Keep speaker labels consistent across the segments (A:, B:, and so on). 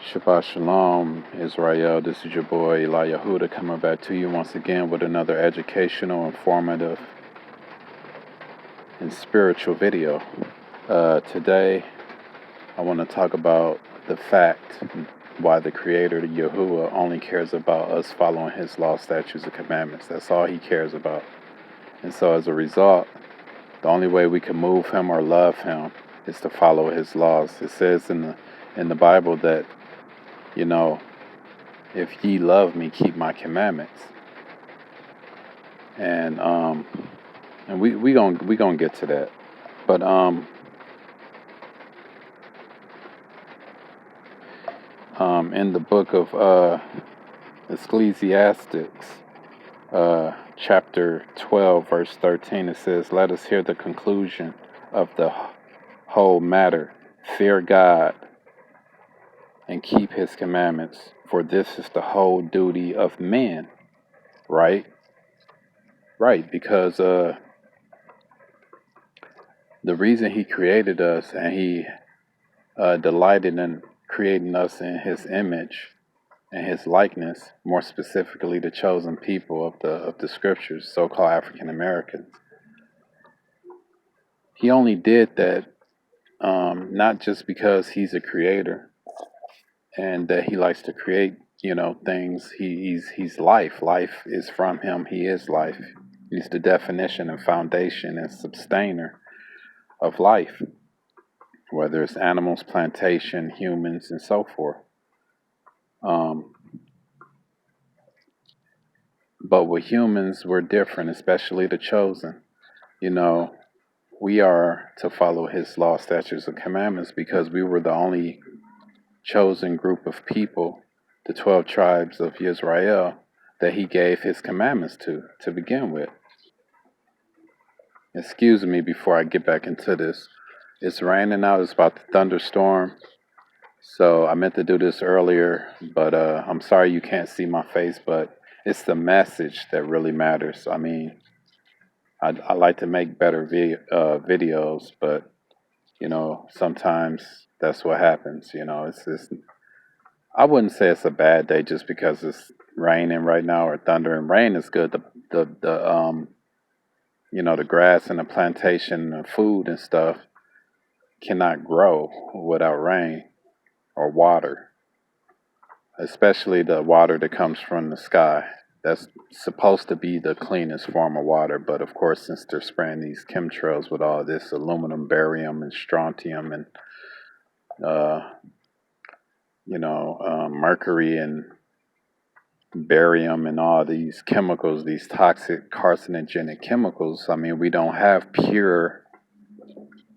A: Shabbat Shalom, Israel. This is your boy Yahuah coming back to you once again with another educational, informative, and spiritual video. Today, I want to talk about the fact why the Creator, the Yahuah, only cares about us following His law, statutes, and commandments. That's all He cares about. And so, as a result, the only way we can move Him or love Him is to follow His laws. It says in the Bible that, if ye love me, keep my commandments. And we gonna get to that. But in the book of Ecclesiastics, chapter 12, verse 13, it says, "Let us hear the conclusion of the whole matter. Fear God and keep His commandments, for this is the whole duty of men." Right? Right, because the reason He created us and He delighted in creating us in His image and His likeness, more specifically the chosen people of the scriptures, so-called African Americans. He only did that not just because He's a creator and that He likes to create, things. He's life. Life is from Him. He is life. He's the definition and foundation and sustainer of life, whether it's animals, plantation, humans, and so forth. But with humans, we're different, especially the chosen. We are to follow His law, statutes, and commandments because we were the only chosen group of people, the 12 tribes of Israel, that He gave His commandments to begin with. Excuse me before I get back into this. It's raining out. It's about to thunderstorm. So I meant to do this earlier, but I'm sorry you can't see my face, but it's the message that really matters. I mean, I like to make better videos, but, sometimes that's what happens. It's I wouldn't say it's a bad day just because it's raining right now or thundering. Rain is good. The grass and the plantation and food and stuff cannot grow without rain or water, especially the water that comes from the sky. That's supposed to be the cleanest form of water, but of course, since they're spraying these chemtrails with all this aluminum, barium, and strontium, and mercury and barium and all these chemicals, these toxic carcinogenic chemicals, I mean, we don't have pure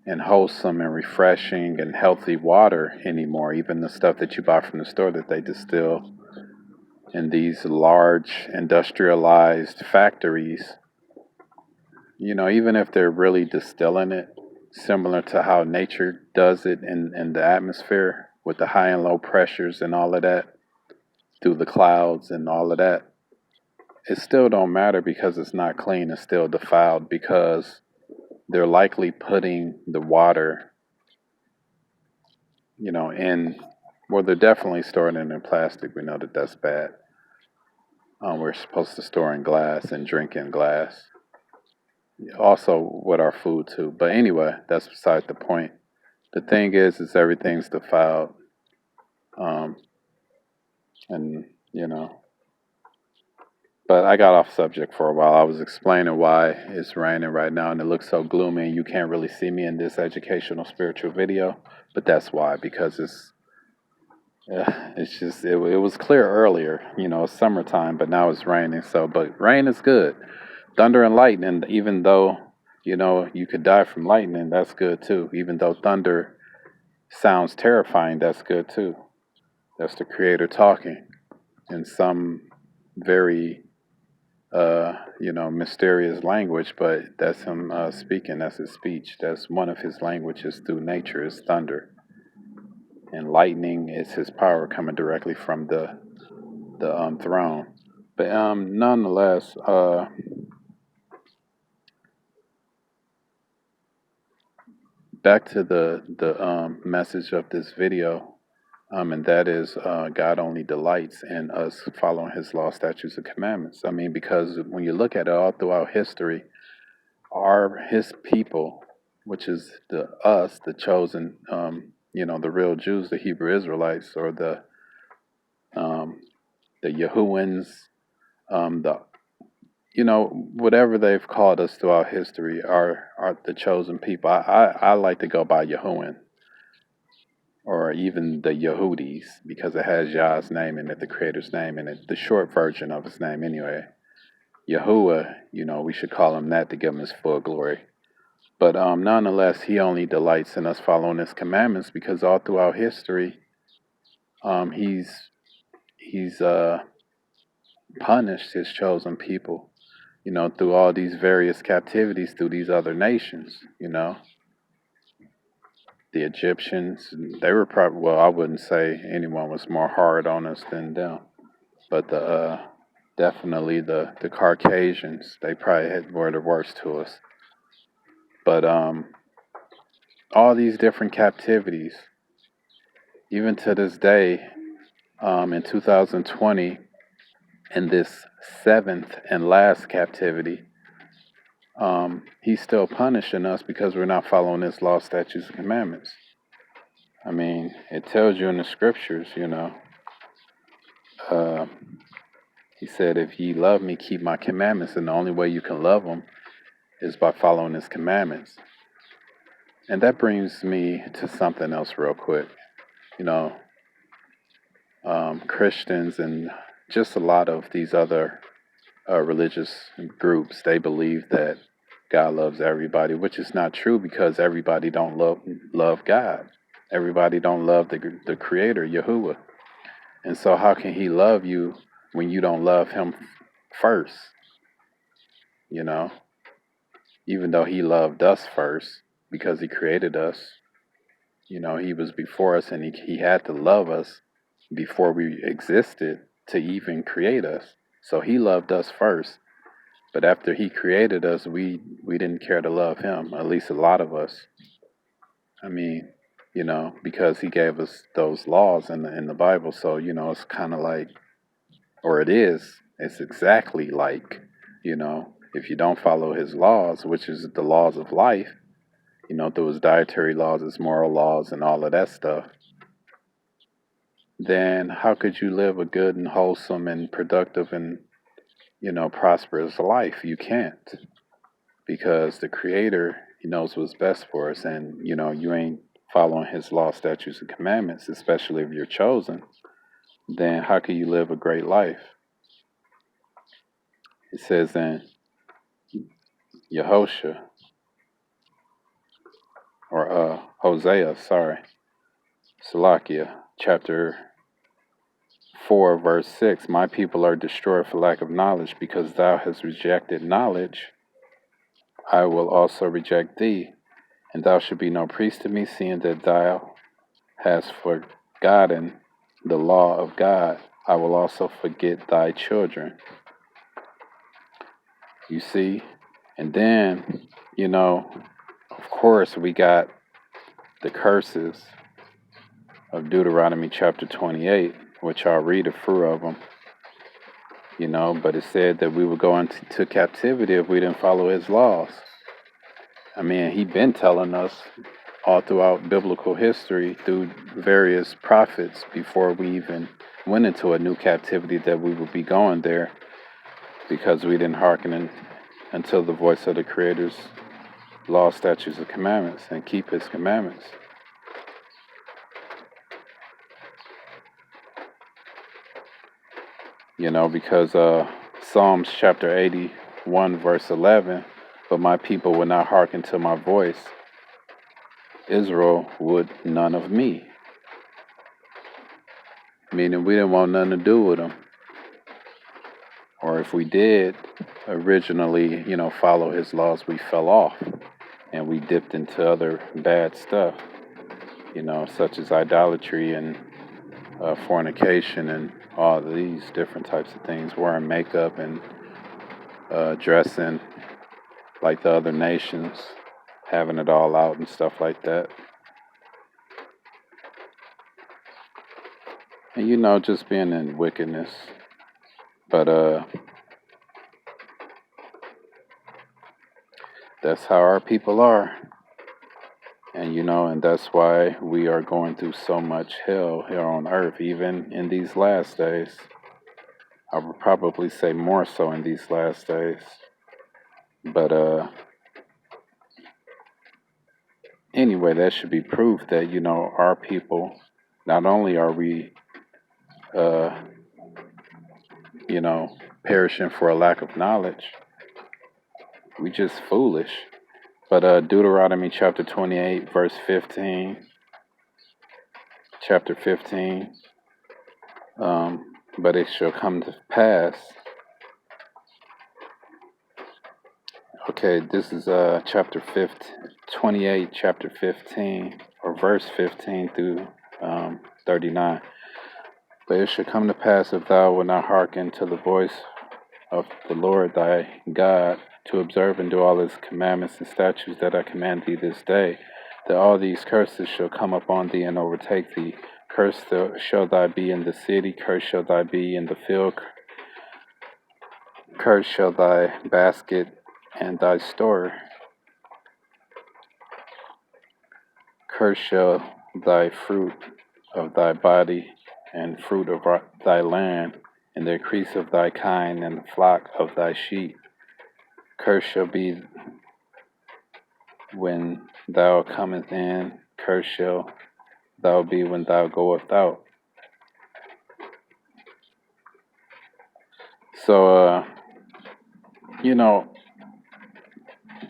A: and wholesome and refreshing and healthy water anymore. Even the stuff that you buy from the store that they distill in these large industrialized factories, even if they're really distilling it similar to how nature does it in the atmosphere with the high and low pressures and all of that through the clouds and all of that, it still don't matter because it's not clean. It's still defiled because they're likely putting the water, they're definitely storing it in plastic. We know that that's bad. We're supposed to store in glass and drink in glass. Also with our food too. But anyway, that's beside the point. The thing is everything's defiled. And, but I got off subject for a while. I was explaining why it's raining right now and it looks so gloomy and you can't really see me in this educational spiritual video. But that's why, because it was clear earlier, it's summertime, but now it's raining. But rain is good. Thunder and lightning, even though, you could die from lightning, that's good too. Even though thunder sounds terrifying, that's good too. That's the Creator talking in some very, mysterious language, but that's Him speaking. That's His speech. That's one of His languages through nature is thunder. And lightning is His power coming directly from the throne. But nonetheless, back to the message of this video. And that is God only delights in us following His law, statutes, and commandments. I mean, because when you look at it all throughout history, His people, which is the chosen, the real Jews, the Hebrew Israelites, or um, the Yahuans, the whatever they've called us throughout history, are the chosen people. I like to go by Yahuan, or even the Yehudis, because it has Yah's name in it, the Creator's name in it, the short version of His name anyway. Yahuah, we should call Him that to give Him His full glory. But nonetheless, He only delights in us following His commandments, because all throughout history, He's punished His chosen people, through all these various captivities, through these other nations. The Egyptians, they were probably, well, I wouldn't say anyone was more hard on us than them, but definitely the Caucasians, they probably were the worst to us. But all these different captivities, even to this day, in 2020, in this seventh and last captivity, He's still punishing us because we're not following His law, statutes, and commandments. I mean, it tells you in the scriptures, He said, if ye love me, keep my commandments. And the only way you can love Him is by following His commandments. And that brings me to something else real quick. Christians and just a lot of these other religious groups, they believe that God loves everybody, which is not true, because everybody don't love God. Everybody don't love the Creator, Yahuah. And so how can He love you when you don't love Him first? Even though He loved us first because He created us. He was before us, and he had to love us before we existed to even create us. So He loved us first. But after He created us, we didn't care to love Him, at least a lot of us. I mean, because He gave us those laws in the Bible. So, it's kind of like, or it's exactly like, if you don't follow His laws, which is the laws of life, through His dietary laws, His moral laws, and all of that stuff, then how could you live a good and wholesome and productive and, prosperous life? You can't, because the Creator, He knows what's best for us, and, you ain't following His law, statutes, and commandments, especially if you're chosen, then how can you live a great life? It says in Yehoshua, or Hosea, Salakia, chapter 4, verse 6, my people are destroyed for lack of knowledge, because thou hast rejected knowledge, I will also reject thee, and thou shalt be no priest to me, seeing that thou hast forgotten the law of God. I will also forget thy children. You see? And then, of course, we got the curses of Deuteronomy chapter 28, which I'll read a few of them. But it said that we would go into captivity if we didn't follow His laws. I mean, He'd been telling us all throughout biblical history through various prophets before we even went into a new captivity that we would be going there, because we didn't hearken until the voice of the Creator's law, statutes, and commandments, and keep His commandments. Because Psalms chapter 81, verse 11, but my people will not hearken to my voice. Israel would none of me. Meaning we didn't want nothing to do with them. Or if we did originally, follow His laws, we fell off and we dipped into other bad stuff, such as idolatry and fornication and all these different types of things, wearing makeup and dressing like the other nations, having it all out and stuff like that. And just being in wickedness. But that's how our people are. And and that's why we are going through so much hell here on earth, even in these last days. I would probably say more so in these last days. But anyway, that should be proof that, our people, not only are we uh, perishing for a lack of knowledge, we just foolish. But Deuteronomy chapter 28, verse 15, chapter 15, but it shall come to pass. Okay, this is chapter 28, chapter 15, or verse 15 through 39. But it shall come to pass, if thou wilt not hearken to the voice of the Lord thy God, to observe and do all his commandments and statutes that I command thee this day, that all these curses shall come upon thee and overtake thee. Cursed shall thy be in the city, cursed shall thy be in the field, cursed shall thy basket and thy store, cursed shall thy fruit of thy body and fruit of thy land, and the increase of thy kind and the flock of thy sheep. Cursed shall be when thou comest in, cursed shall thou be when thou goest out. So,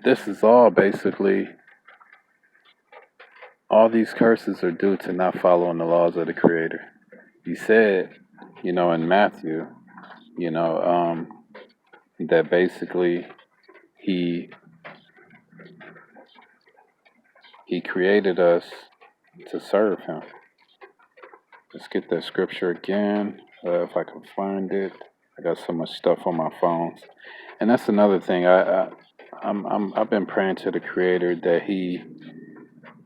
A: this is all basically, all these curses are due to not following the laws of the Creator. He said, in Matthew, that basically he created us to serve him. Let's get that scripture again, if I can find it. I got so much stuff on my phones, and that's another thing. I've been praying to the Creator that He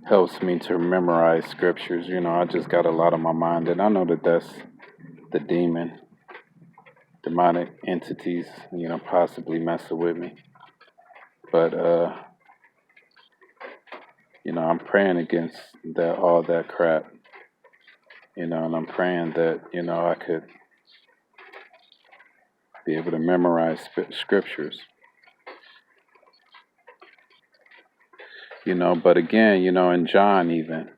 A: helps me to memorize scriptures. I just got a lot on my mind, and I know that that's the demonic entities, possibly messing with me. But I'm praying against all that crap. And I'm praying that I could be able to memorize scriptures. But again, in John even,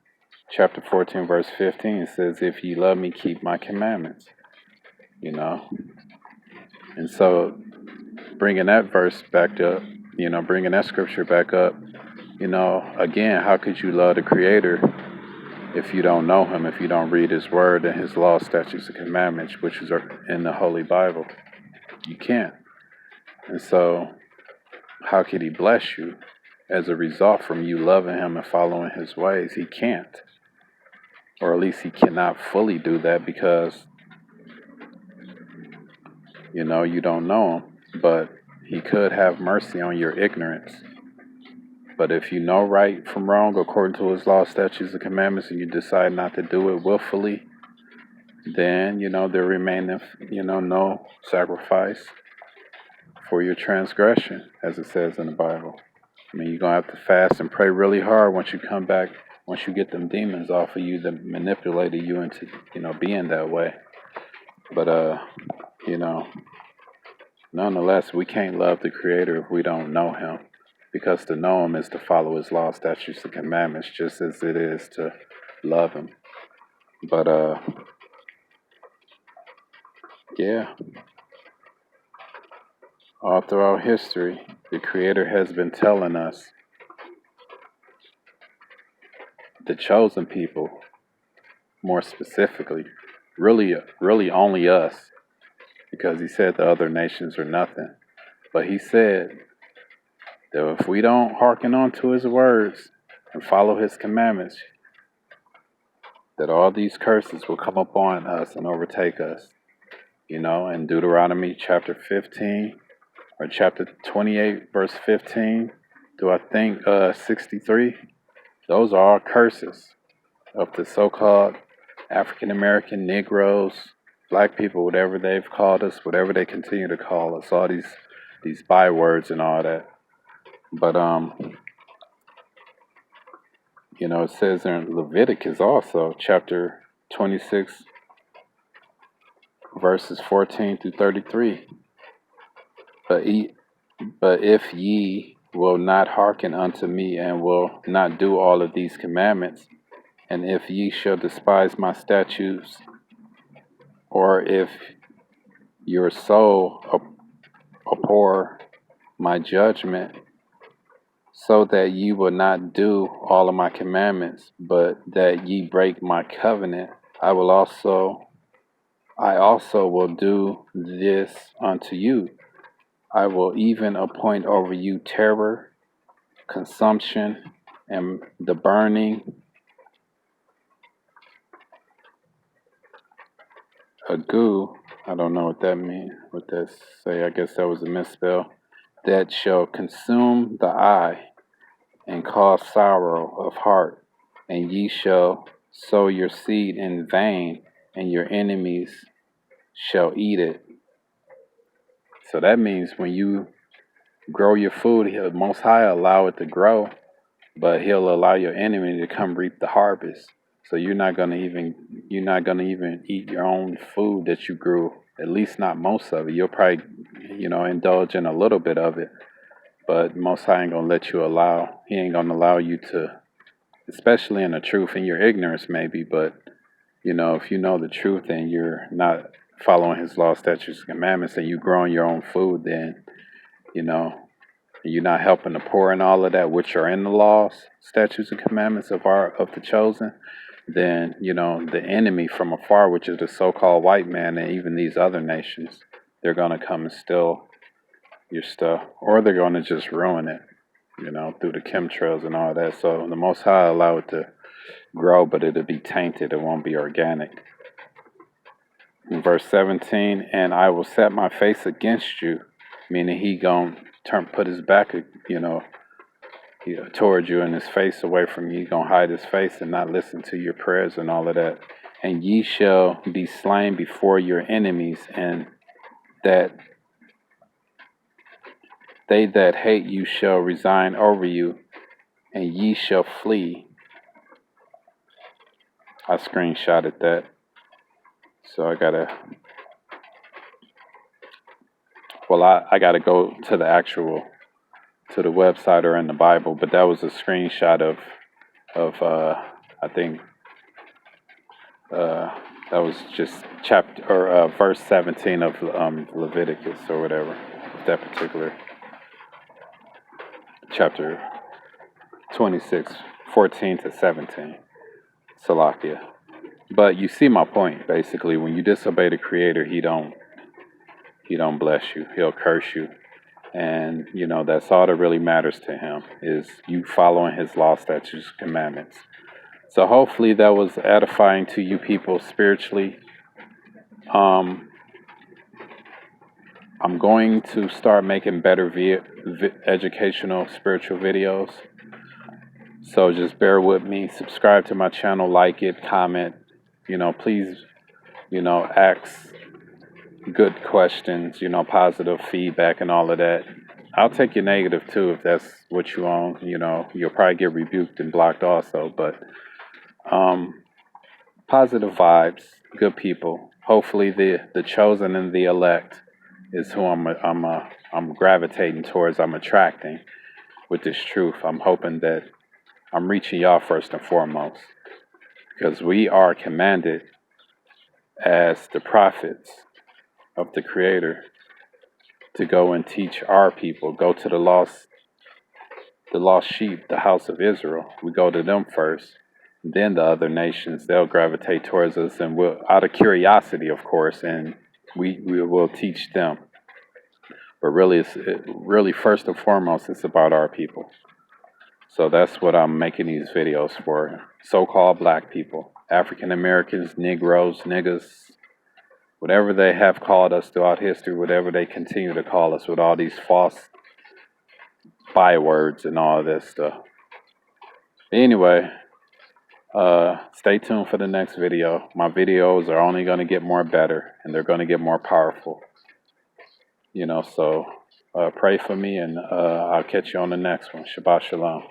A: chapter 14, verse 15, it says, if ye love me, keep my commandments, And so bringing that verse back up, bringing that scripture back up, again, how could you love the Creator if you don't know him, if you don't read his word and his law, statutes, and commandments, which is in the Holy Bible? You can't. And so how could he bless you as a result from you loving him and following his ways? He can't. Or at least he cannot fully do that because, you don't know him. But he could have mercy on your ignorance. But if you know right from wrong according to his law, statutes, and commandments, and you decide not to do it willfully, then, there remaineth, no sacrifice for your transgression, as it says in the Bible. I mean, you're going to have to fast and pray really hard once you come back, once you get them demons off of you that manipulated you into, being that way. But, nonetheless, we can't love the Creator if we don't know him, because to know him is to follow his law, statutes, and commandments, just as it is to love him. But, yeah, all throughout history, the Creator has been telling us, the chosen people, more specifically, really only us, because he said the other nations are nothing. But he said that if we don't hearken unto his words and follow his commandments, that all these curses will come upon us and overtake us. In Deuteronomy chapter 15 or chapter 28, verse 15 to I think 63, those are all curses of the so-called African American, Negroes, black people, whatever they've called us, whatever they continue to call us, all these bywords and all that. But it says in Leviticus also, chapter 26, verses 14 through 33. But if ye will not hearken unto me, and will not do all of these commandments, and if ye shall despise my statutes, or if your soul abhor my judgment, so that ye will not do all of my commandments, but that ye break my covenant, I also will do this unto you. I will even appoint over you terror, consumption, and the burning, agu. I don't know what that means. What that say? I guess that was a misspell. That shall consume the eye and cause sorrow of heart, and ye shall sow your seed in vain, and your enemies shall eat it. So that means when you grow your food, He'll Most High allow it to grow, but He'll allow your enemy to come reap the harvest. So you're not gonna even eat your own food that you grew. At least not most of it. You'll probably indulge in a little bit of it, but Most High ain't gonna let you allow. He ain't gonna allow you to, especially in the truth, in your ignorance maybe. But if you know the truth and you're not following His law, statutes, and commandments, and you growing your own food, then you know you're not helping the poor and all of that, which are in the laws, statutes, and commandments of the chosen. Then the enemy from afar, which is the so-called white man, and even these other nations, they're gonna come and steal your stuff, or they're gonna just ruin it, through the chemtrails and all that. So the Most High allow it to grow, but it'll be tainted. It won't be organic. In verse 17, and I will set my face against you, meaning He gonna put His back, towards you, and His face away from you. He gonna hide His face and not listen to your prayers and all of that. And ye shall be slain before your enemies, and that they that hate you shall resign over you, and ye shall flee. I screenshotted that, so I gotta go to the website or in the Bible, but that was a screenshot of I think that was just chapter or verse 17 of Leviticus or whatever, that particular chapter 26, 14 to 17, Salakia. But you see my point. Basically, when you disobey the Creator, He don't bless you. He'll curse you. And that's all that really matters to Him, is you following His law, statutes, commandments. So hopefully that was edifying to you people spiritually. I'm going to start making better educational spiritual videos. So just bear with me. Subscribe to my channel, like it, comment. Please, ask good questions, positive feedback and all of that. I'll take your negative too if that's what you want. You'll probably get rebuked and blocked also, but positive vibes, good people. Hopefully the chosen and the elect is who I'm gravitating towards, I'm attracting with this truth. I'm hoping that I'm reaching y'all first and foremost, because we are commanded as the prophets of the Creator to go and teach our people, go to the lost sheep, the house of Israel. We go to them first, then the other nations, they'll gravitate towards us, and we'll, out of curiosity, of course, and we will teach them. But really first and foremost, it's about our people. So that's what I'm making these videos for. So-called black people, African Americans, Negroes, niggas, whatever they have called us throughout history, whatever they continue to call us with all these false bywords and all this stuff. Anyway, Stay tuned for the next video. My videos are only going to get more better, and they're going to get more powerful. So pray for me, and I'll catch you on the next one. Shabbat Shalom.